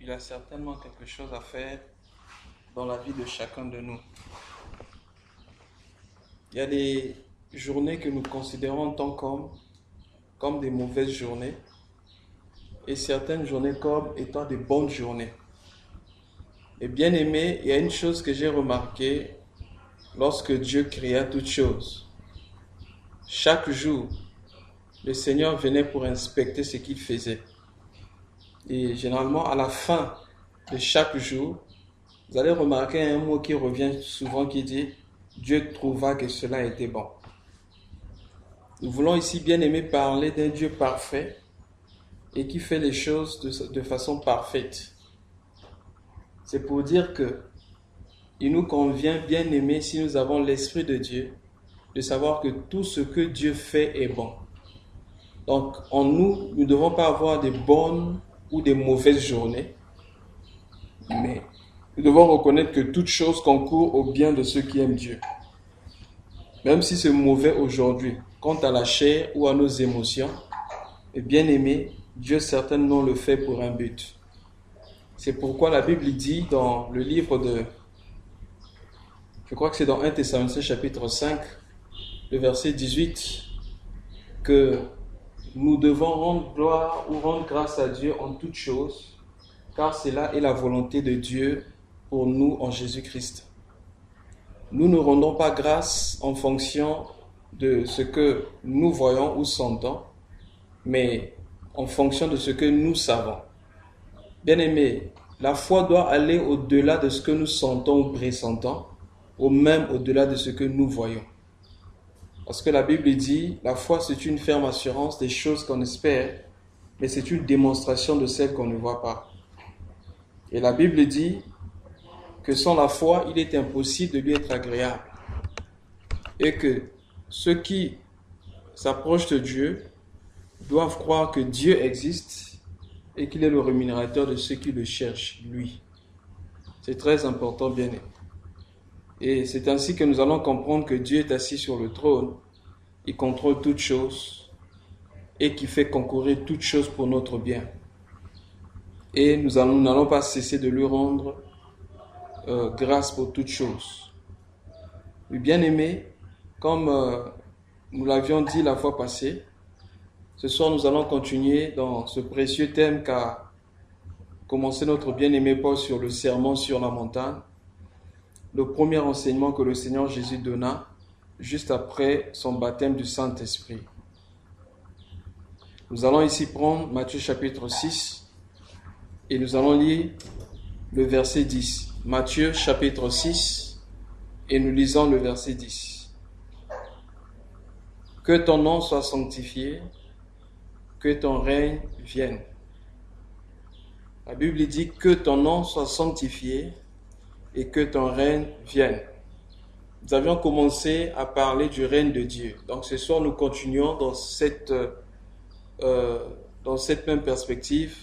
il a certainement quelque chose à faire dans la vie de chacun de nous. Il y a des journées que nous considérons tant comme des mauvaises journées et certaines journées comme étant des bonnes journées. Et bien aimé, il y a une chose que j'ai remarquée lorsque Dieu créa toutes choses. Chaque jour, le Seigneur venait pour inspecter ce qu'il faisait. Et généralement, à la fin de chaque jour, vous allez remarquer un mot qui revient souvent qui dit « Dieu trouva que cela était bon ». Nous voulons ici, bien aimé, parler d'un Dieu parfait et qui fait les choses de façon parfaite. C'est pour dire que il nous convient, bien aimé, si nous avons l'Esprit de Dieu, de savoir que tout ce que Dieu fait est bon. Donc, en nous, nous ne devons pas avoir des bonnes ou des mauvaises journées, mais nous devons reconnaître que toute chose concourt au bien de ceux qui aiment Dieu. Même si c'est mauvais aujourd'hui, quant à la chair ou à nos émotions, et bien aimé, Dieu certainement le fait pour un but. C'est pourquoi la Bible dit dans le livre de, je crois que c'est dans 1 Thessaloniciens chapitre 5, le verset 18, que nous devons rendre gloire ou rendre grâce à Dieu en toutes choses, car cela est la volonté de Dieu pour nous en Jésus-Christ. Nous ne rendons pas grâce en fonction de ce que nous voyons ou sentons, mais en fonction de ce que nous savons. Bien-aimés, la foi doit aller au-delà de ce que nous sentons ou pressentons, ou même au-delà de ce que nous voyons. Parce que la Bible dit, la foi c'est une ferme assurance des choses qu'on espère, mais c'est une démonstration de celles qu'on ne voit pas. Et la Bible dit que sans la foi, il est impossible de lui être agréable. Et que ceux qui s'approchent de Dieu doivent croire que Dieu existe et qu'il est le rémunérateur de ceux qui le cherchent, lui. C'est très important, bien aimé. Et c'est ainsi que nous allons comprendre que Dieu est assis sur le trône, il contrôle toutes choses et qui fait concourir toutes choses pour notre bien. Et nous n'allons pas cesser de lui rendre grâce pour toutes choses. Mais bien aimé, comme nous l'avions dit la fois passée, ce soir nous allons continuer dans ce précieux thème qu'a commencé notre bien-aimé Paul sur le sermon sur la montagne, le premier enseignement que le Seigneur Jésus donna juste après son baptême du Saint-Esprit. Nous allons ici prendre Matthieu chapitre 6 et nous allons lire le verset 10. Matthieu chapitre 6 et nous lisons le verset 10. Que ton nom soit sanctifié, que ton règne vienne. La Bible dit que ton nom soit sanctifié et que ton règne vienne. Nous avions commencé à parler du règne de Dieu. Donc ce soir, nous continuons dans cette même perspective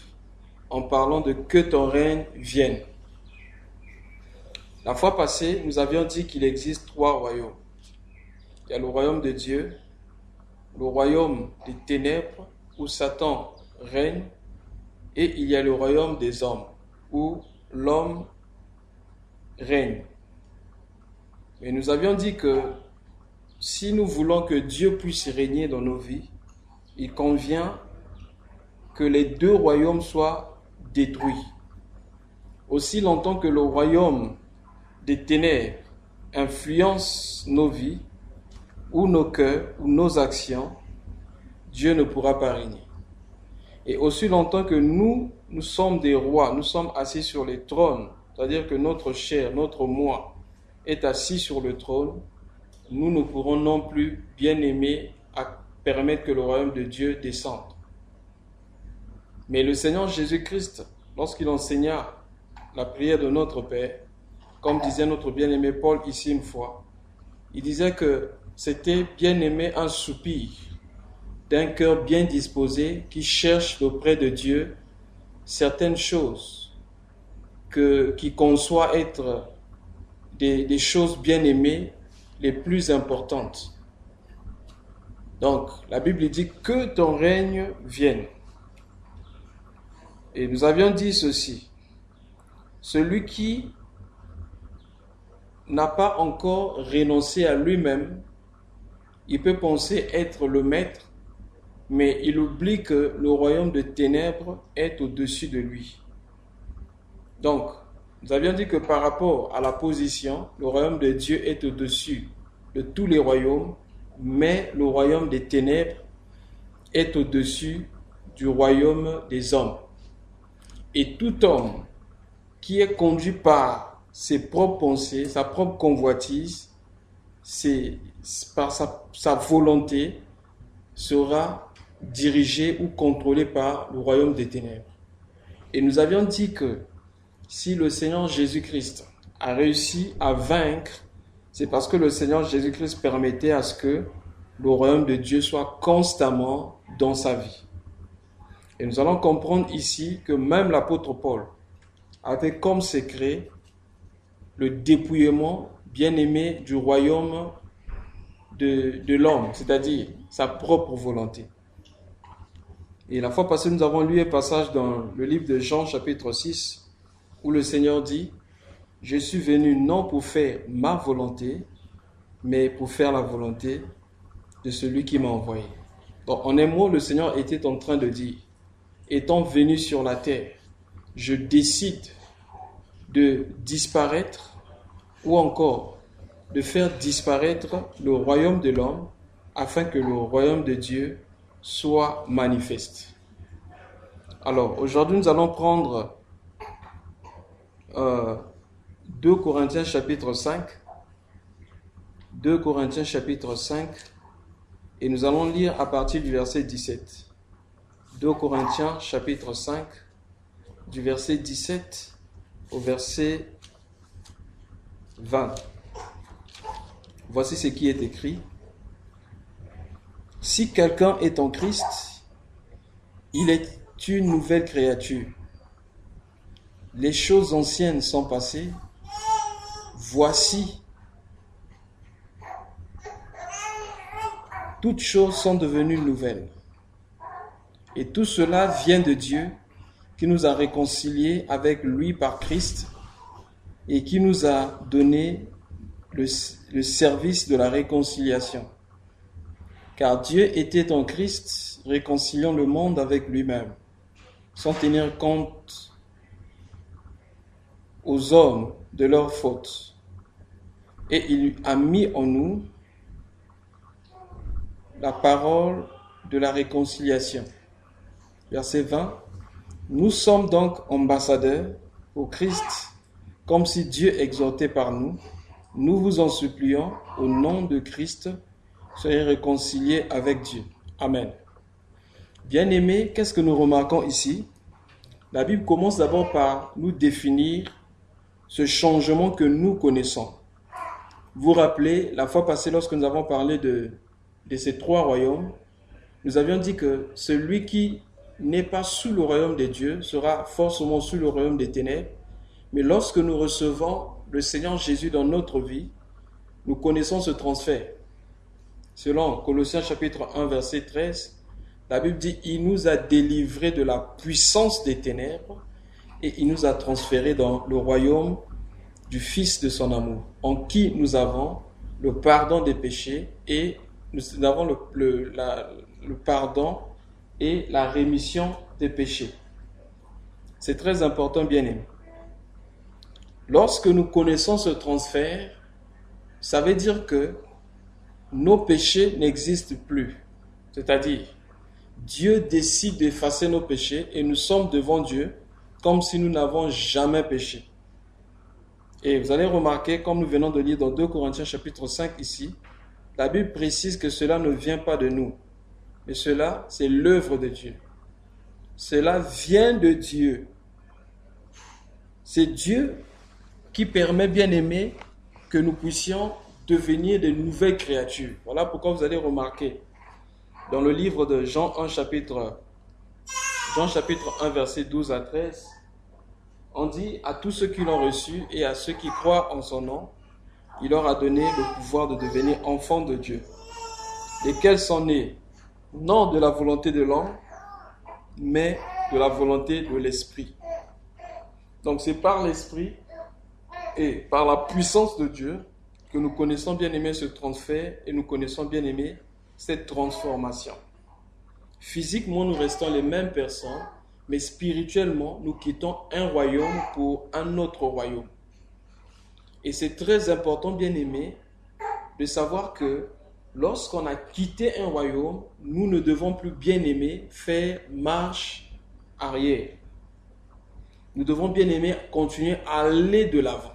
en parlant de que ton règne vienne. La fois passée, nous avions dit qu'il existe 3 royaumes. Il y a le royaume de Dieu, le royaume des ténèbres où Satan règne et il y a le royaume des hommes où l'homme règne. Mais nous avions dit que si nous voulons que Dieu puisse régner dans nos vies, il convient que les 2 royaumes soient détruits. Aussi longtemps que le royaume des ténèbres influence nos vies, ou nos cœurs, ou nos actions, Dieu ne pourra pas régner. Et aussi longtemps que nous sommes des rois, nous sommes assis sur les trônes, c'est-à-dire que notre chair, notre moi, est assis sur le trône, nous ne pourrons non plus, bien aimer, à permettre que le royaume de Dieu descende. Mais le Seigneur Jésus-Christ, lorsqu'il enseigna la prière de notre Père, comme disait notre bien-aimé Paul ici une fois, il disait que c'était bien aimé un soupir d'un cœur bien disposé qui cherche auprès de Dieu certaines choses qui conçoit être des choses bien aimées les plus importantes. Donc, la Bible dit que ton règne vienne. Et nous avions dit ceci, celui qui n'a pas encore renoncé à lui-même, il peut penser être le maître, mais il oublie que le royaume de ténèbres est au-dessus de lui. Donc, nous avions dit que par rapport à la position, le royaume de Dieu est au-dessus de tous les royaumes, mais le royaume des ténèbres est au-dessus du royaume des hommes. Et tout homme qui est conduit par ses propres pensées, sa propre convoitise, par sa volonté, sera dirigé ou contrôlé par le royaume des ténèbres. Et nous avions dit que si le Seigneur Jésus-Christ a réussi à vaincre, c'est parce que le Seigneur Jésus-Christ permettait à ce que le royaume de Dieu soit constamment dans sa vie. Et nous allons comprendre ici que même l'apôtre Paul avait comme secret le dépouillement bien-aimé du royaume de l'homme, c'est-à-dire sa propre volonté. Et la fois passée, nous avons lu un passage dans le livre de Jean, chapitre 6, où le Seigneur dit « Je suis venu non pour faire ma volonté, mais pour faire la volonté de celui qui m'a envoyé. » Donc, en un mot, le Seigneur était en train de dire « Étant venu sur la terre, je décide de disparaître ou encore de faire disparaître le royaume de l'homme afin que le royaume de Dieu soit manifeste. » Alors, aujourd'hui, nous allons prendre 2 Corinthiens chapitre 5. 2 Corinthiens chapitre 5. Et nous allons lire à partir du verset 17. 2 Corinthiens chapitre 5, du verset 17 au verset 20. Voici ce qui est écrit. Si quelqu'un est en Christ, il est une nouvelle créature. Les choses anciennes sont passées. Voici, toutes choses sont devenues nouvelles. Et tout cela vient de Dieu, qui nous a réconciliés avec lui par Christ et qui nous a donné le service de la réconciliation. Car Dieu était en Christ, réconciliant le monde avec lui-même, sans tenir compte aux hommes de leurs fautes. Et il a mis en nous la parole de la réconciliation. Verset 20. Nous sommes donc ambassadeurs au Christ, comme si Dieu exhortait par nous. Nous vous en supplions, au nom de Christ, soyez réconciliés avec Dieu. Amen. Bien-aimés, qu'est-ce que nous remarquons ici? La Bible commence d'abord par nous définir ce changement que nous connaissons. Vous vous rappelez, la fois passée, lorsque nous avons parlé de ces 3 royaumes, nous avions dit que celui qui n'est pas sous le royaume de Dieu sera forcément sous le royaume des ténèbres. Mais lorsque nous recevons le Seigneur Jésus dans notre vie, nous connaissons ce transfert. Selon Colossiens chapitre 1, verset 13, la Bible dit « Il nous a délivrés de la puissance des ténèbres et il nous a transférés dans le royaume du Fils de son amour, en qui nous avons le pardon des péchés et nous avons le pardon et la rémission des péchés. » C'est très important, bien-aimés. Lorsque nous connaissons ce transfert, ça veut dire que nos péchés n'existent plus. C'est-à-dire, Dieu décide d'effacer nos péchés et nous sommes devant Dieu comme si nous n'avons jamais péché. Et vous allez remarquer, comme nous venons de lire dans 2 Corinthiens chapitre 5 ici, la Bible précise que cela ne vient pas de nous, mais cela, c'est l'œuvre de Dieu. Cela vient de Dieu. C'est Dieu qui permet, bien-aimés, que nous puissions devenir de nouvelles créatures. Voilà pourquoi vous allez remarquer dans le livre de Jean chapitre 1, verset 12 à 13, on dit « À tous ceux qui l'ont reçu et à ceux qui croient en son nom, il leur a donné le pouvoir de devenir enfants de Dieu, lesquels sont nés non de la volonté de l'homme, mais de la volonté de l'Esprit. » Donc c'est par l'Esprit et par la puissance de Dieu que nous connaissons bien aimé ce transfert et nous connaissons bien aimé cette transformation. Physiquement, nous restons les mêmes personnes, mais spirituellement, nous quittons un royaume pour un autre royaume. Et c'est très important, bien aimé, de savoir que lorsqu'on a quitté un royaume, nous ne devons plus, bien aimé, faire marche arrière. Nous devons, bien aimé, continuer à aller de l'avant.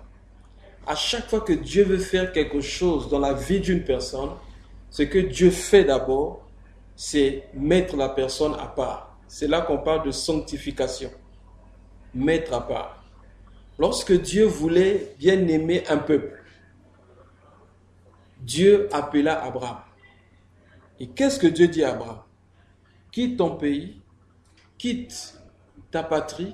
À chaque fois que Dieu veut faire quelque chose dans la vie d'une personne, ce que Dieu fait d'abord, c'est mettre la personne à part. C'est là qu'on parle de sanctification. Mettre à part. Lorsque Dieu voulait bien aimer un peuple, Dieu appela Abraham. Et qu'est-ce que Dieu dit à Abraham? Quitte ton pays, quitte ta patrie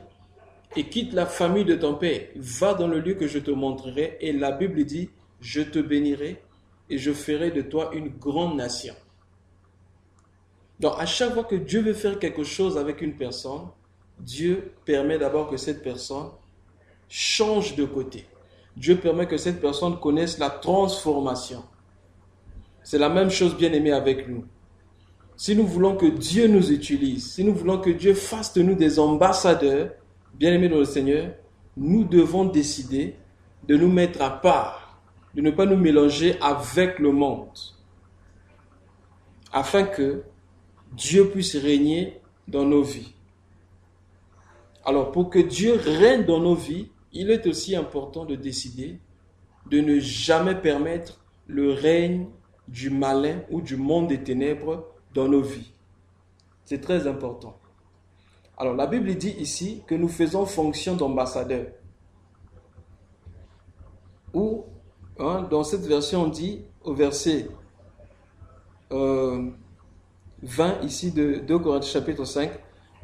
et quitte la famille de ton père. Va dans le lieu que je te montrerai. Et la Bible dit, je te bénirai et je ferai de toi une grande nation. Donc à chaque fois que Dieu veut faire quelque chose avec une personne, Dieu permet d'abord que cette personne change de côté. Dieu permet que cette personne connaisse la transformation. C'est la même chose, bien aimé, avec nous. Si nous voulons que Dieu nous utilise, si nous voulons que Dieu fasse de nous des ambassadeurs, bien aimés dans le Seigneur, nous devons décider de nous mettre à part, de ne pas nous mélanger avec le monde, afin que Dieu puisse régner dans nos vies. Alors, pour que Dieu règne dans nos vies, il est aussi important de décider de ne jamais permettre le règne du malin ou du monde des ténèbres dans nos vies. C'est très important. Alors, la Bible dit ici que nous faisons fonction d'ambassadeurs. Ou, dans cette version, on dit au verset 20 ici de 2 Corinthiens chapitre 5,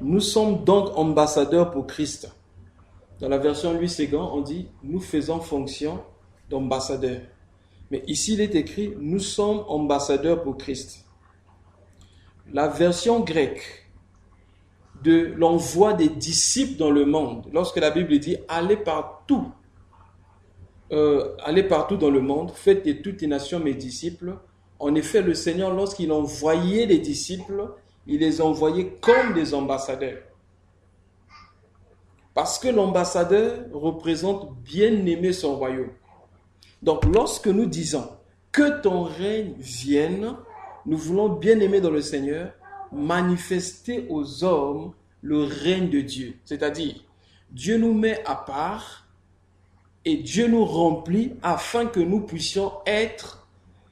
nous sommes donc ambassadeurs pour Christ. Dans la version Louis Ségan, on dit nous faisons fonction d'ambassadeurs. Mais ici, il est écrit nous sommes ambassadeurs pour Christ. La version grecque de l'envoi des disciples dans le monde, lorsque la Bible dit allez partout dans le monde, faites de toutes les nations mes disciples. En effet, le Seigneur, lorsqu'il envoyait les disciples, il les envoyait comme des ambassadeurs. Parce que l'ambassadeur représente bien aimer son royaume. Donc, lorsque nous disons que ton règne vienne, nous voulons bien aimer dans le Seigneur manifester aux hommes le règne de Dieu. C'est-à-dire, Dieu nous met à part et Dieu nous remplit afin que nous puissions être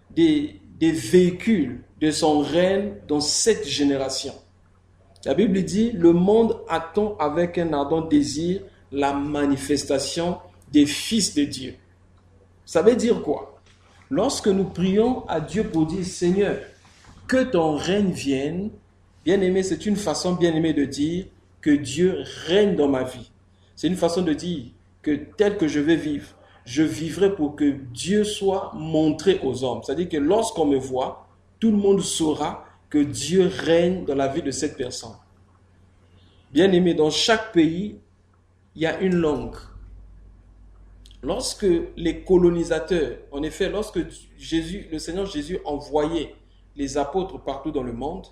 des véhicules de son règne dans cette génération. La Bible dit, le monde attend avec un ardent désir la manifestation des fils de Dieu. Ça veut dire quoi? Lorsque nous prions à Dieu pour dire, Seigneur, que ton règne vienne, bien aimé, c'est une façon bien aimée de dire que Dieu règne dans ma vie. C'est une façon de dire que tel que je vais vivre, je vivrai pour que Dieu soit montré aux hommes. C'est-à-dire que lorsqu'on me voit, tout le monde saura que Dieu règne dans la vie de cette personne. Bien aimé, dans chaque pays, il y a une langue. Lorsque les colonisateurs, en effet, lorsque le Seigneur Jésus envoyait les apôtres partout dans le monde,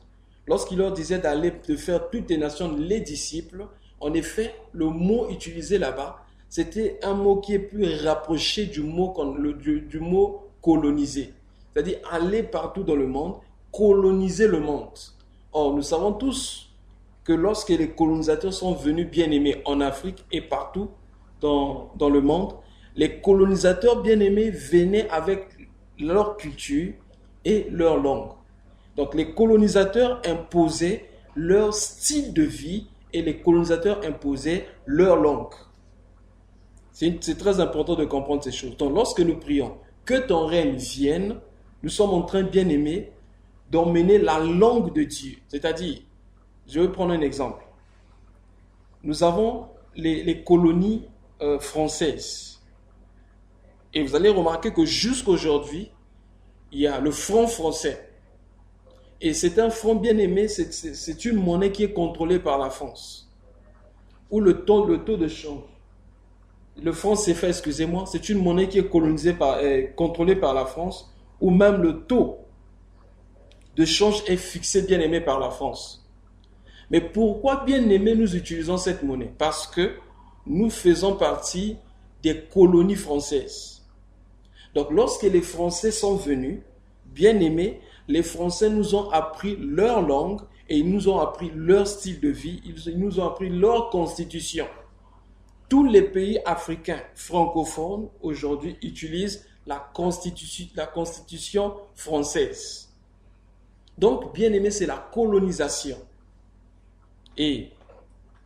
lorsqu'il leur disait d'aller de faire toutes les nations les disciples, en effet, le mot utilisé là-bas, c'était un mot qui est plus rapproché du mot coloniser. C'est-à-dire aller partout dans le monde, coloniser le monde. Or, nous savons tous que lorsque les colonisateurs sont venus bien aimés en Afrique et partout dans le monde, les colonisateurs bien aimés venaient avec leur culture et leur langue. Donc les colonisateurs imposaient leur style de vie et les colonisateurs imposaient leur langue. C'est très important de comprendre ces choses. Donc lorsque nous prions que ton règne vienne, nous sommes en train, bien aimés, d'emmener la langue de Dieu. C'est-à-dire, je vais prendre un exemple. Nous avons les colonies françaises. Et vous allez remarquer que jusqu'à aujourd'hui, il y a le franc français. Et c'est un franc bien aimé, c'est une monnaie qui est contrôlée par la France. Où le taux de change le franc CFA, excusez-moi, c'est une monnaie qui est contrôlée par la France, où même le taux de change est fixé, bien aimé, par la France. Mais pourquoi, bien aimé, nous utilisons cette monnaie? Parce que nous faisons partie des colonies françaises. Donc, lorsque les Français sont venus, bien aimés, les Français nous ont appris leur langue et ils nous ont appris leur style de vie, ils nous ont appris leur constitution. Tous les pays africains francophones aujourd'hui utilisent la constitution française. Donc, bien aimé, c'est la colonisation. Et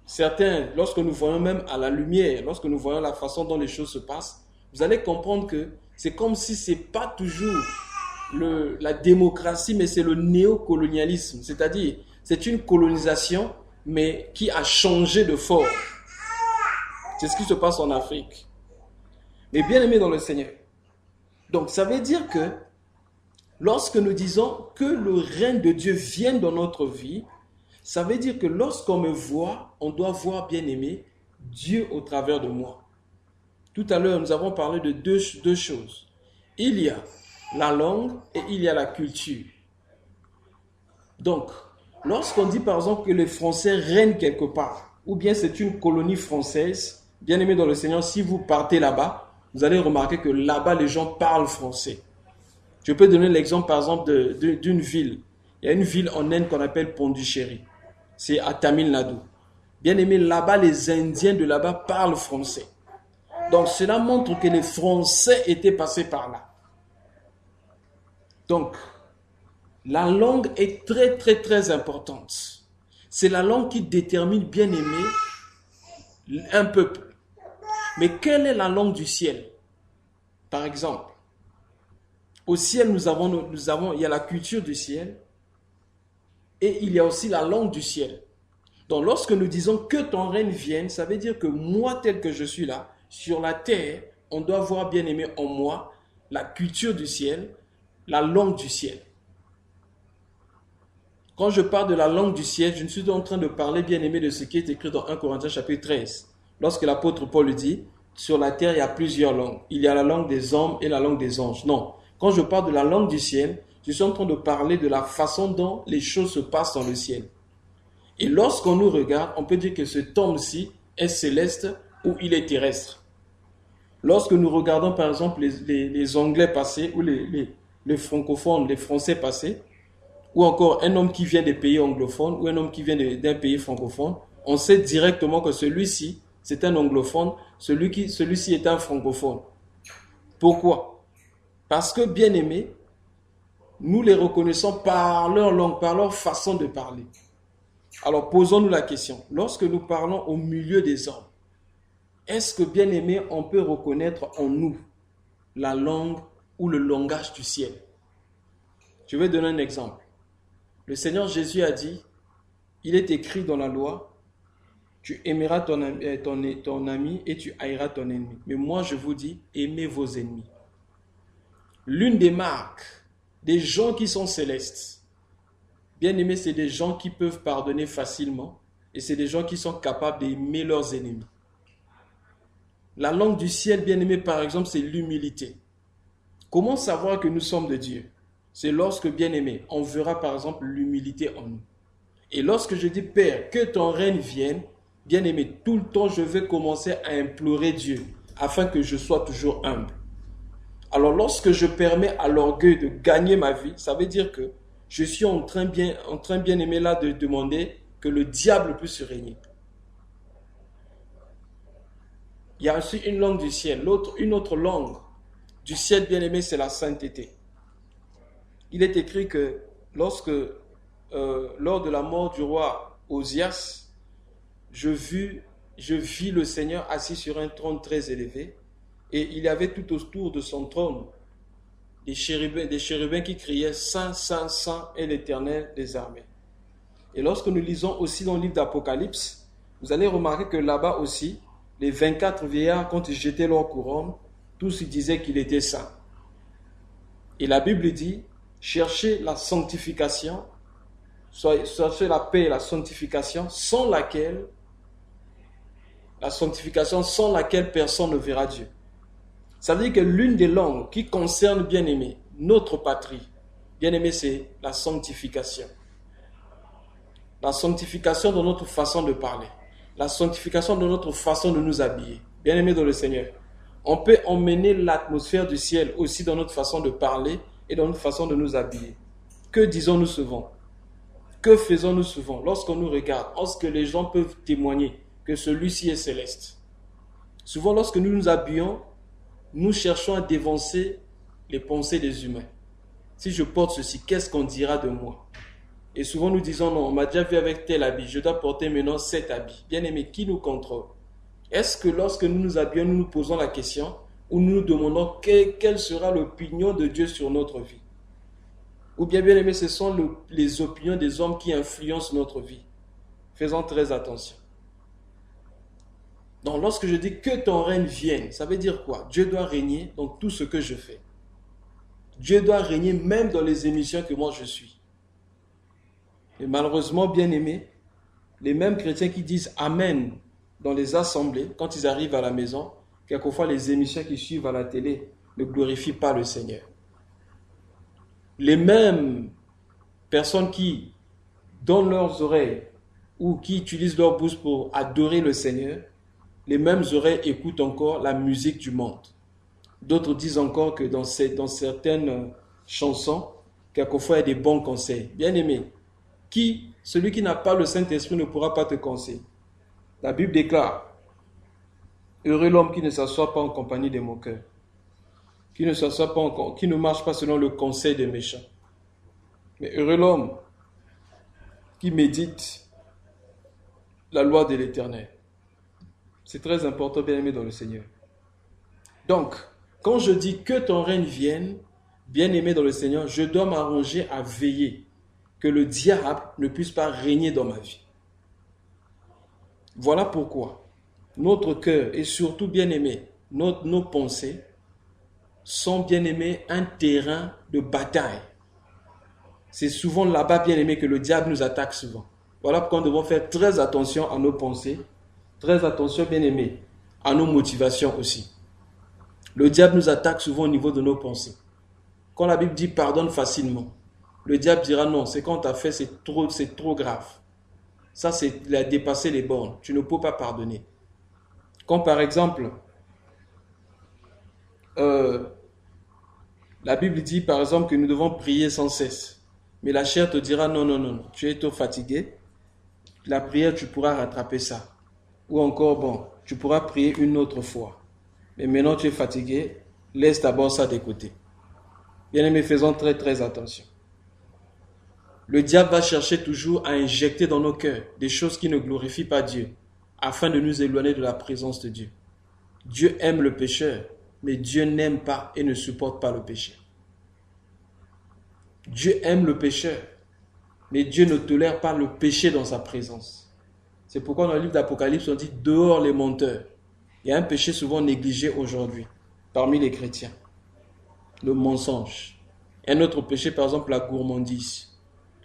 certains, lorsque nous voyons même à la lumière, lorsque nous voyons la façon dont les choses se passent, vous allez comprendre que c'est comme si ce n'est pas toujours la démocratie, mais c'est le néocolonialisme. C'est-à-dire, c'est une colonisation, mais qui a changé de forme. C'est ce qui se passe en Afrique. Mais bien aimé dans le Seigneur. Donc, ça veut dire que lorsque nous disons que le règne de Dieu vienne dans notre vie, ça veut dire que lorsqu'on me voit, on doit voir, bien aimé, Dieu au travers de moi. Tout à l'heure, nous avons parlé de deux choses. Il y a la langue et il y a la culture. Donc, lorsqu'on dit par exemple que les Français règnent quelque part, ou bien c'est une colonie française, bien aimé dans le Seigneur, si vous partez là-bas, vous allez remarquer que là-bas, les gens parlent français. Je peux donner l'exemple par exemple d'une ville. Il y a une ville en Inde qu'on appelle Pondichéry. C'est à Tamil Nadu. Bien aimé, là-bas, les Indiens de là-bas parlent français. Donc, cela montre que les Français étaient passés par là. Donc, la langue est très, très, très importante. C'est la langue qui détermine, bien aimé, un peuple. Mais quelle est la langue du ciel? Par exemple, au ciel, il y a la culture du ciel et il y a aussi la langue du ciel. Donc, lorsque nous disons que ton règne vienne, ça veut dire que moi, tel que je suis là, sur la terre, on doit voir, bien aimé, en moi, la culture du ciel, la langue du ciel. Quand je parle de la langue du ciel, je ne suis en train de parler, bien aimé, de ce qui est écrit dans 1 Corinthiens chapitre 13. Lorsque l'apôtre Paul dit, sur la terre, il y a plusieurs langues. Il y a la langue des hommes et la langue des anges. Non. Quand je parle de la langue du ciel, je suis en train de parler de la façon dont les choses se passent dans le ciel. Et lorsqu'on nous regarde, on peut dire que ce temple-ci est céleste ou il est terrestre. Lorsque nous regardons par exemple les Anglais passés ou les francophones, les Français passés, ou encore un homme qui vient des pays anglophones ou un homme qui vient d'un pays francophone, on sait directement que celui-ci, c'est un anglophone, celui-ci est un francophone. Pourquoi? Parce que, bien aimés, nous les reconnaissons par leur langue, par leur façon de parler. Alors, posons-nous la question. Lorsque nous parlons au milieu des hommes, est-ce que, bien aimé, on peut reconnaître en nous la langue ou le langage du ciel? Je vais donner un exemple. Le Seigneur Jésus a dit, il est écrit dans la loi, tu aimeras ton ami et tu haïras ton ennemi. Mais moi, je vous dis, aimez vos ennemis. L'une des marques des gens qui sont célestes, bien aimés, c'est des gens qui peuvent pardonner facilement et c'est des gens qui sont capables d'aimer leurs ennemis. La langue du ciel, bien aimé, par exemple, c'est l'humilité. Comment savoir que nous sommes de Dieu? C'est lorsque, bien aimé, on verra par exemple l'humilité en nous. Et lorsque je dis, Père, que ton règne vienne, bien aimé, tout le temps, je vais commencer à implorer Dieu afin que je sois toujours humble. Alors, lorsque je permets à l'orgueil de gagner ma vie, ça veut dire que je suis en train bien aimé là de demander que le diable puisse régner. Il y a aussi une langue du ciel. Une autre langue du ciel, bien aimé, c'est la sainteté. Il est écrit que lors de la mort du roi Osias, je vis le Seigneur assis sur un trône très élevé et il y avait tout autour de son trône des chérubins qui criaient « Saint, Saint, Saint est l'Éternel des armées ». Et lorsque nous lisons aussi dans le livre d'Apocalypse, vous allez remarquer que là-bas aussi, les 24 vieillards, quand ils jetaient leur couronne, tous ils disaient qu'il était saint. Et la Bible dit, cherchez la sanctification, cherchez la paix et la sanctification, sans laquelle La sanctification sans laquelle personne ne verra Dieu. Ça veut dire que l'une des langues qui concerne, bien-aimé, notre patrie, bien-aimé, c'est la sanctification. La sanctification de notre façon de parler. La sanctification de notre façon de nous habiller. Bien-aimé dans le Seigneur, on peut emmener l'atmosphère du ciel aussi dans notre façon de parler et dans notre façon de nous habiller. Que disons-nous souvent? Que faisons-nous souvent lorsqu'on nous regarde, lorsque les gens peuvent témoigner que celui-ci est céleste? Souvent, lorsque nous nous habillons, nous cherchons à dévancer les pensées des humains. Si je porte ceci, qu'est-ce qu'on dira de moi? Et souvent nous disons, non, on m'a déjà vu avec tel habit, je dois porter maintenant cet habit. Bien-aimé, qui nous contrôle? Est-ce que lorsque nous nous habillons, nous nous posons la question ou nous nous demandons quelle sera l'opinion de Dieu sur notre vie? Ou bien-aimé, ce sont les opinions des hommes qui influencent notre vie. Faisons très attention. Donc, lorsque je dis que ton règne vienne, ça veut dire quoi? Dieu doit régner dans tout ce que je fais. Dieu doit régner même dans les émissions que moi je suis. Et malheureusement, bien-aimés, les mêmes chrétiens qui disent Amen dans les assemblées, quand ils arrivent à la maison, quelquefois les émissions qui suivent à la télé ne glorifient pas le Seigneur. Les mêmes personnes qui donnent leurs oreilles ou qui utilisent leur bouche pour adorer le Seigneur, les mêmes oreilles écoutent encore la musique du monde. D'autres disent encore que dans certaines chansons, quelquefois il y a des bons conseils. Bien-aimé, celui qui n'a pas le Saint-Esprit ne pourra pas te conseiller. La Bible déclare, heureux l'homme qui ne s'assoit pas en compagnie des moqueurs, qui ne marche pas selon le conseil des méchants. Mais heureux l'homme qui médite la loi de l'Éternel. C'est très important, bien-aimé dans le Seigneur. Donc, quand je dis que ton règne vienne, bien-aimé dans le Seigneur, je dois m'arranger à veiller que le diable ne puisse pas régner dans ma vie. Voilà pourquoi notre cœur et surtout, bien-aimé, nos pensées sont, bien-aimés, un terrain de bataille. C'est souvent là-bas, bien-aimé, que le diable nous attaque souvent. Voilà pourquoi nous devons faire très attention à nos pensées, très attention, bien-aimé, à nos motivations aussi. Le diable nous attaque souvent au niveau de nos pensées. Quand la Bible dit pardonne facilement, le diable dira non, ce qu'on t'a fait, c'est trop grave. Ça, il a dépassé les bornes. Tu ne peux pas pardonner. Quand par exemple, la Bible dit par exemple que nous devons prier sans cesse. Mais la chair te dira non, tu es trop fatigué. La prière, tu pourras rattraper ça. Ou encore, bon, tu pourras prier une autre fois. Mais maintenant tu es fatigué, laisse d'abord ça de côté. Bien-aimés, faisons très très attention. Le diable va chercher toujours à injecter dans nos cœurs des choses qui ne glorifient pas Dieu, afin de nous éloigner de la présence de Dieu. Dieu aime le pécheur, mais Dieu n'aime pas et ne supporte pas le péché. Dieu aime le pécheur, mais Dieu ne tolère pas le péché dans sa présence. C'est pourquoi dans le livre d'Apocalypse, on dit « dehors les menteurs ». Il y a un péché souvent négligé aujourd'hui parmi les chrétiens. Le mensonge. Un autre péché, par exemple, la gourmandise.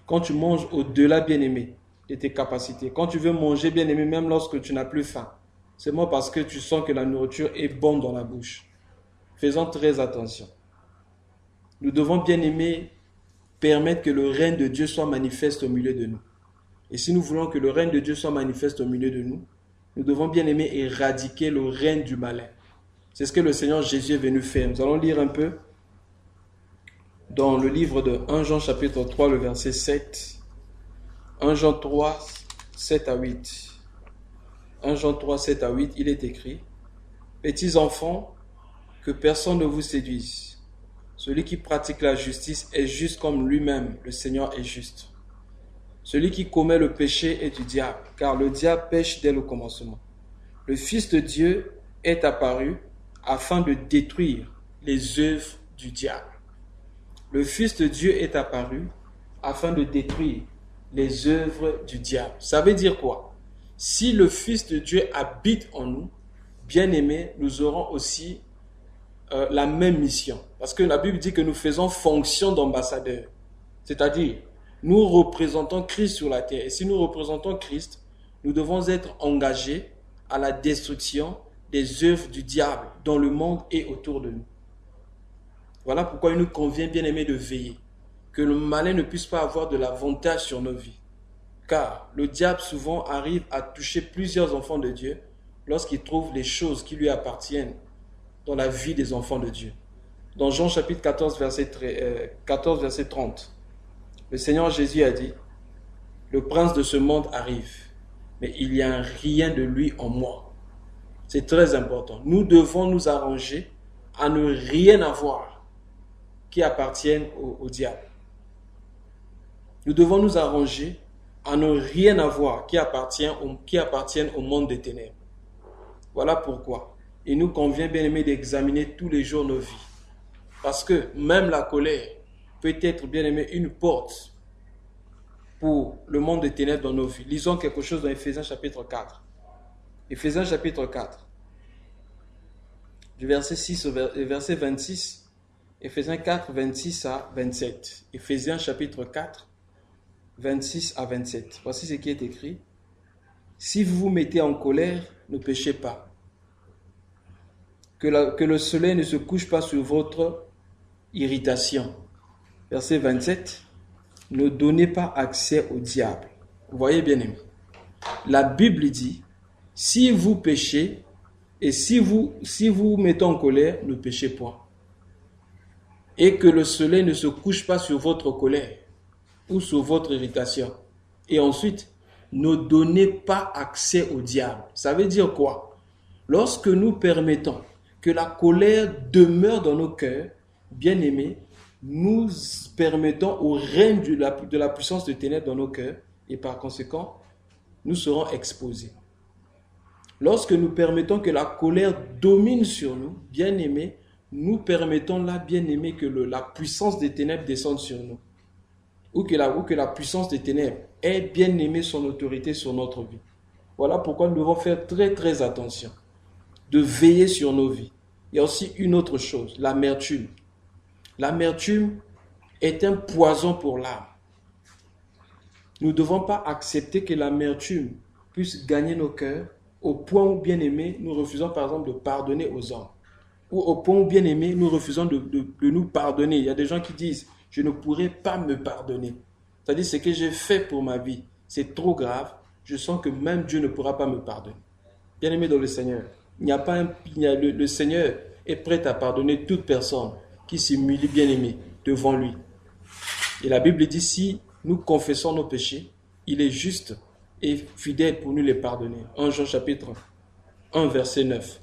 Quand tu manges au-delà, bien-aimé, de tes capacités. Quand tu veux manger, bien-aimé, même lorsque tu n'as plus faim. C'est moi parce que tu sens que la nourriture est bonne dans la bouche. Faisons très attention. Nous devons, bien-aimé, permettre que le règne de Dieu soit manifeste au milieu de nous. Et si nous voulons que le règne de Dieu soit manifeste au milieu de nous, nous devons, bien aimer, éradiquer le règne du malin. C'est ce que le Seigneur Jésus est venu faire. Nous allons lire un peu dans le livre de 1 Jean chapitre 3, le verset 7. 1 Jean 3, 7 à 8. 1 Jean 3, 7 à 8, il est écrit « Petits enfants, que personne ne vous séduise. Celui qui pratique la justice est juste comme lui-même, le Seigneur est juste. Celui qui commet le péché est du diable, car le diable pêche dès le commencement. Le Fils de Dieu est apparu afin de détruire les œuvres du diable. Le Fils de Dieu est apparu afin de détruire les œuvres du diable. Ça veut dire quoi? Si le Fils de Dieu habite en nous, bien-aimés, nous aurons aussi la même mission. Parce que la Bible dit que nous faisons fonction d'ambassadeur. C'est-à-dire, nous représentons Christ sur la terre. Et si nous représentons Christ, nous devons être engagés à la destruction des œuvres du diable dans le monde et autour de nous. Voilà pourquoi il nous convient, bien aimé, de veiller, que le malin ne puisse pas avoir de l'avantage sur nos vies. Car le diable souvent arrive à toucher plusieurs enfants de Dieu lorsqu'il trouve les choses qui lui appartiennent dans la vie des enfants de Dieu. Dans Jean chapitre 14, verset 30, le Seigneur Jésus a dit, « Le prince de ce monde arrive, mais il n'y a rien de lui en moi. » C'est très important. Nous devons nous arranger à ne rien avoir qui appartienne au diable. Nous devons nous arranger à ne rien avoir qui appartienne au monde des ténèbres. Voilà pourquoi il nous convient, bien aimé, d'examiner tous les jours nos vies. Parce que même la colère peut être, bien aimé, une porte pour le monde des ténèbres dans nos vies. Lisons quelque chose dans Éphésiens chapitre 4. Éphésiens chapitre 4, du verset 6 au verset 26. Éphésiens 4, 26 à 27. Éphésiens chapitre 4, 26 à 27. Voici ce qui est écrit. « Si vous vous mettez en colère, ne péchez pas. Que le soleil ne se couche pas sur votre irritation. » Verset 27. « Ne donnez pas accès au diable. » Vous voyez, bien aimé. La Bible dit, si vous péchez et si vous vous mettez en colère, ne péchez point. Et que le soleil ne se couche pas sur votre colère ou sur votre irritation. Et ensuite, ne donnez pas accès au diable. Ça veut dire quoi? Lorsque nous permettons que la colère demeure dans nos cœurs, bien aimés, nous permettons au règne de la puissance de ténèbres dans nos cœurs et par conséquent, nous serons exposés. Lorsque nous permettons que la colère domine sur nous, bien aimés, nous permettons là, bien aimés, que la puissance des ténèbres descende sur nous. Ou que la puissance des ténèbres ait, bien aimé, son autorité sur notre vie. Voilà pourquoi nous devons faire très très attention de veiller sur nos vies. Il y a aussi une autre chose, l'amertume. L'amertume est un poison pour l'âme. Nous ne devons pas accepter que l'amertume puisse gagner nos cœurs au point où, bien aimé, nous refusons par exemple de pardonner aux hommes. Ou au point où, bien aimé, nous refusons de nous pardonner. Il y a des gens qui disent, je ne pourrai pas me pardonner. C'est-à-dire, ce que j'ai fait pour ma vie, c'est trop grave. Je sens que même Dieu ne pourra pas me pardonner. Bien aimé dans le Seigneur, le Seigneur est prêt à pardonner toute personne qui s'humilie, bien aimé, devant lui. Et la Bible dit, si nous confessons nos péchés, il est juste et fidèle pour nous les pardonner. 1 Jean chapitre 1, verset 9.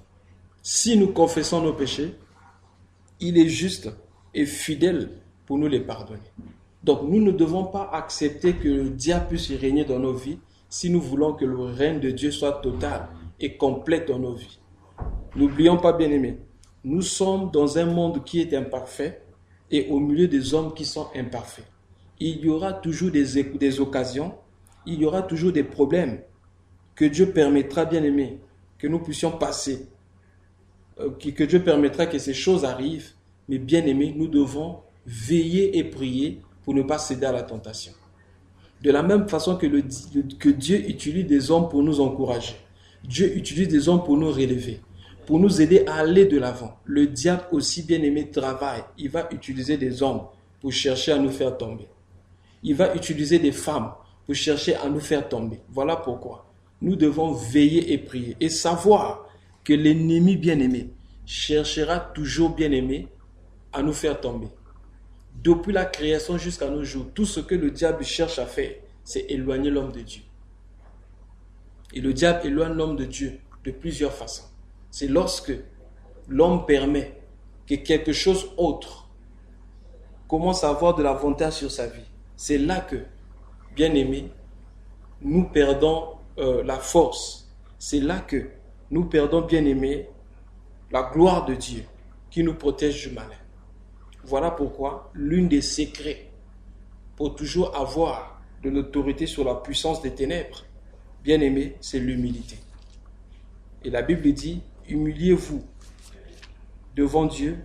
Si nous confessons nos péchés, il est juste et fidèle pour nous les pardonner. Donc nous ne devons pas accepter que le diable puisse régner dans nos vies si nous voulons que le règne de Dieu soit total et complet dans nos vies. N'oublions pas, bien aimés, nous sommes dans un monde qui est imparfait et au milieu des hommes qui sont imparfaits. Il y aura toujours des occasions, il y aura toujours des problèmes que Dieu permettra, bien aimés, que nous puissions passer, que Dieu permettra que ces choses arrivent, mais bien aimés, nous devons veiller et prier pour ne pas céder à la tentation. De la même façon que Dieu utilise des hommes pour nous encourager, Dieu utilise des hommes pour nous relever, pour nous aider à aller de l'avant. Le diable aussi, bien aimé, travaille. Il va utiliser des hommes pour chercher à nous faire tomber. Il va utiliser des femmes pour chercher à nous faire tomber. Voilà pourquoi nous devons veiller et prier et savoir que l'ennemi bien-aimé cherchera toujours bien-aimé à nous faire tomber. Depuis la création jusqu'à nos jours, tout ce que le diable cherche à faire, c'est éloigner l'homme de Dieu. Et le diable éloigne l'homme de Dieu de plusieurs façons. C'est lorsque l'homme permet que quelque chose autre commence à avoir de l'avantage sur sa vie. C'est là que, bien aimé, nous perdons la force. C'est là que nous perdons, bien aimé, la gloire de Dieu qui nous protège du malin. Voilà pourquoi l'une des secrets pour toujours avoir de l'autorité sur la puissance des ténèbres, bien aimé, c'est l'humilité. Et la Bible dit, humiliez-vous devant Dieu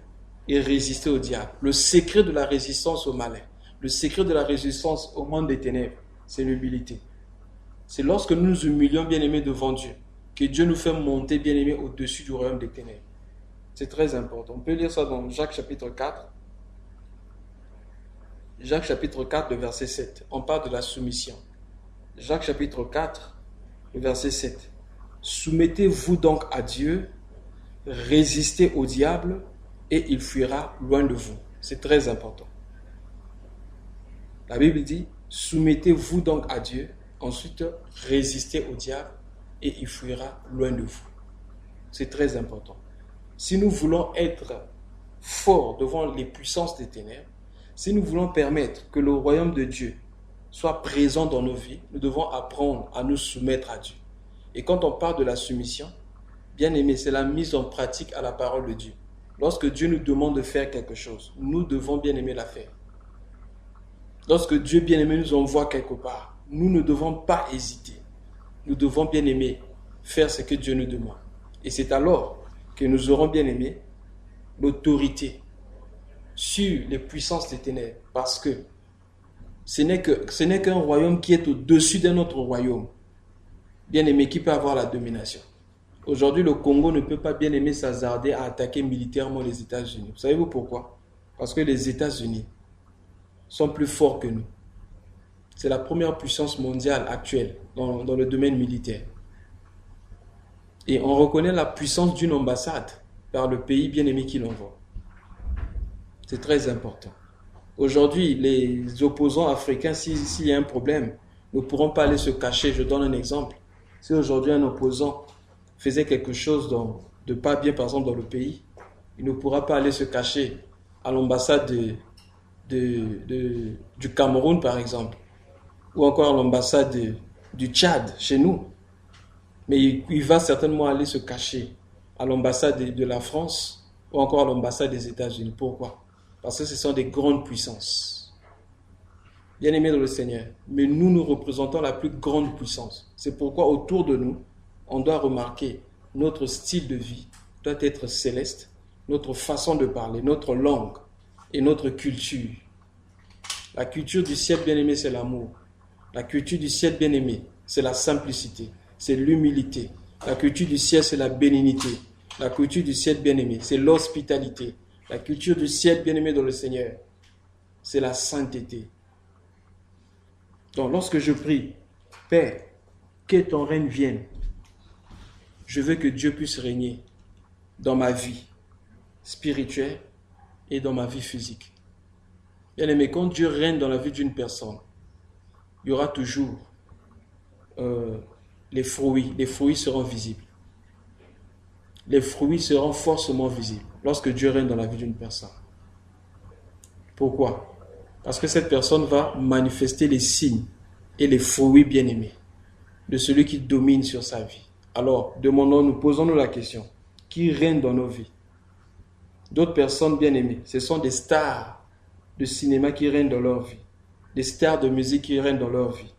et résistez au diable. Le secret de la résistance au malin, le secret de la résistance au monde des ténèbres, c'est l'humilité. C'est lorsque nous nous humilions, bien aimés, devant Dieu, que Dieu nous fait monter, bien-aimés, au-dessus du royaume des ténèbres. C'est très important. On peut lire ça dans Jacques chapitre 4. Jacques chapitre 4, le verset 7. On parle de la soumission. Jacques chapitre 4, le verset 7. Soumettez-vous donc à Dieu, résistez au diable et il fuira loin de vous. C'est très important. La Bible dit, soumettez-vous donc à Dieu, ensuite résistez au diable et il fuira loin de vous. C'est très important. Si nous voulons être forts devant les puissances des ténèbres, si nous voulons permettre que le royaume de Dieu soit présent dans nos vies, nous devons apprendre à nous soumettre à Dieu. Et quand on parle de la soumission, bien aimé, c'est la mise en pratique à la parole de Dieu. Lorsque Dieu nous demande de faire quelque chose, nous devons bien aimer la faire. Lorsque Dieu bien aimé nous envoie quelque part, nous ne devons pas hésiter. Nous devons bien aimer faire ce que Dieu nous demande. Et c'est alors que nous aurons bien aimé l'autorité sur les puissances des ténèbres, parce que ce n'est qu'un royaume qui est au-dessus d'un autre royaume, bien aimé, qui peut avoir la domination. Aujourd'hui, le Congo ne peut pas bien aimer s'hasarder à attaquer militairement les États-Unis. Vous savez-vous pourquoi? Parce que les États-Unis sont plus forts que nous. C'est la première puissance mondiale actuelle dans le domaine militaire. Et on reconnaît la puissance d'une ambassade par le pays bien aimé qui l'envoie. C'est très important. Aujourd'hui, les opposants africains, s'il y a un problème, ne pourront pas aller se cacher. Je donne un exemple. Si aujourd'hui un opposant faisait quelque chose de pas bien, par exemple, dans le pays, il ne pourra pas aller se cacher à l'ambassade du Cameroun, par exemple, ou encore à l'ambassade du Tchad, chez nous. Mais il va certainement aller se cacher à l'ambassade de la France ou encore à l'ambassade des États-Unis. Pourquoi? Parce que ce sont des grandes puissances. Bien-aimés dans le Seigneur, mais nous représentons la plus grande puissance. C'est pourquoi autour de nous, on doit remarquer notre style de vie doit être céleste, notre façon de parler, notre langue et notre culture. La culture du ciel bien-aimé, c'est l'amour. La culture du ciel bien-aimé, c'est la simplicité, c'est l'humilité. La culture du ciel, c'est la bénignité. La culture du ciel bien-aimé, c'est l'hospitalité. La culture du ciel bien-aimé dans le Seigneur, c'est la sainteté. Donc lorsque je prie, Père, que ton règne vienne, je veux que Dieu puisse régner dans ma vie spirituelle et dans ma vie physique. Bien-aimé, quand Dieu règne dans la vie d'une personne, il y aura toujours les fruits seront visibles. Les fruits seront forcément visibles lorsque Dieu règne dans la vie d'une personne. Pourquoi? Parce que cette personne va manifester les signes et les fruits bien-aimés de celui qui domine sur sa vie. Alors, posons-nous la question, qui règne dans nos vies? D'autres personnes bien-aimées, ce sont des stars de cinéma qui règnent dans leur vie, des stars de musique qui règnent dans leur vie.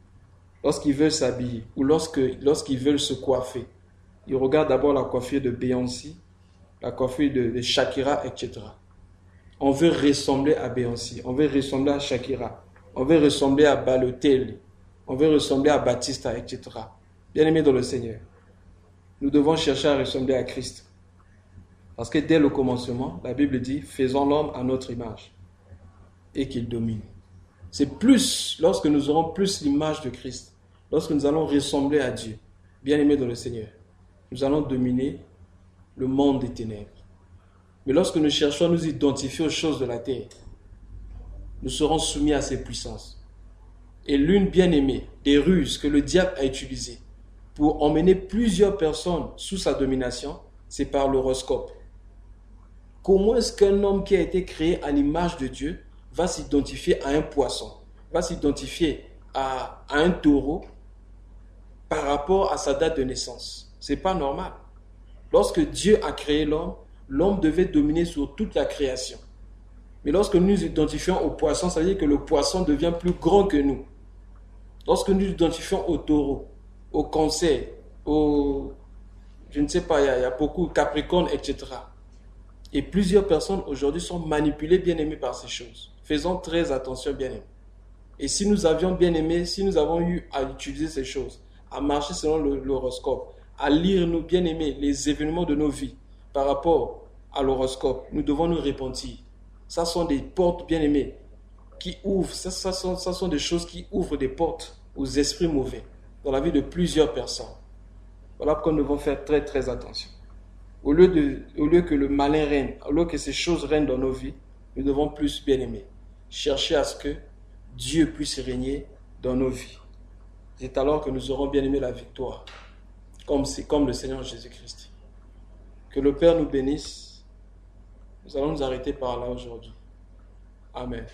Lorsqu'ils veulent s'habiller ou lorsqu'ils veulent se coiffer, ils regardent d'abord la coiffure de Beyoncé, la coiffure de Shakira, etc. On veut ressembler à Beyoncé, on veut ressembler à Shakira, on veut ressembler à Balotelli, on veut ressembler à Batista, etc. Bien-aimés dans le Seigneur, nous devons chercher à ressembler à Christ. Parce que dès le commencement, la Bible dit, faisons l'homme à notre image et qu'il domine. C'est plus, lorsque nous aurons plus l'image de Christ, lorsque nous allons ressembler à Dieu, bien-aimés dans le Seigneur, nous allons dominer le monde des ténèbres. Mais lorsque nous cherchons à nous identifier aux choses de la terre, nous serons soumis à ses puissances. Et l'une bien-aimée des ruses que le diable a utilisées pour emmener plusieurs personnes sous sa domination, c'est par l'horoscope. Comment est-ce qu'un homme qui a été créé à l'image de Dieu va s'identifier à un poisson, va s'identifier à un taureau par rapport à sa date de naissance? Ce n'est pas normal. Lorsque Dieu a créé l'homme, l'homme devait dominer sur toute la création. Mais lorsque nous nous identifions au poisson, ça veut dire que le poisson devient plus grand que nous. Lorsque nous nous identifions au taureau, au cancer, je ne sais pas, il y a beaucoup, Capricorne, etc. Et plusieurs personnes aujourd'hui sont manipulées, bien-aimées par ces choses. Faisons très attention, bien-aimés. Et si nous avions bien-aimé, si nous avons eu à utiliser ces choses, à marcher selon l'horoscope, à lire, nous bien-aimés, les événements de nos vies par rapport à l'horoscope, nous devons nous repentir. Ça sont des portes, bien-aimés, qui ouvrent, ça sont des choses qui ouvrent des portes aux esprits mauvais dans la vie de plusieurs personnes. Voilà pourquoi nous devons faire très très attention. Au lieu que le malin règne, au lieu que ces choses règnent dans nos vies, nous devons plus, bien-aimés, chercher à ce que Dieu puisse régner dans nos vies. C'est alors que nous aurons bien aimé la victoire, comme le Seigneur Jésus-Christ. Que le Père nous bénisse. Nous allons nous arrêter par là aujourd'hui. Amen.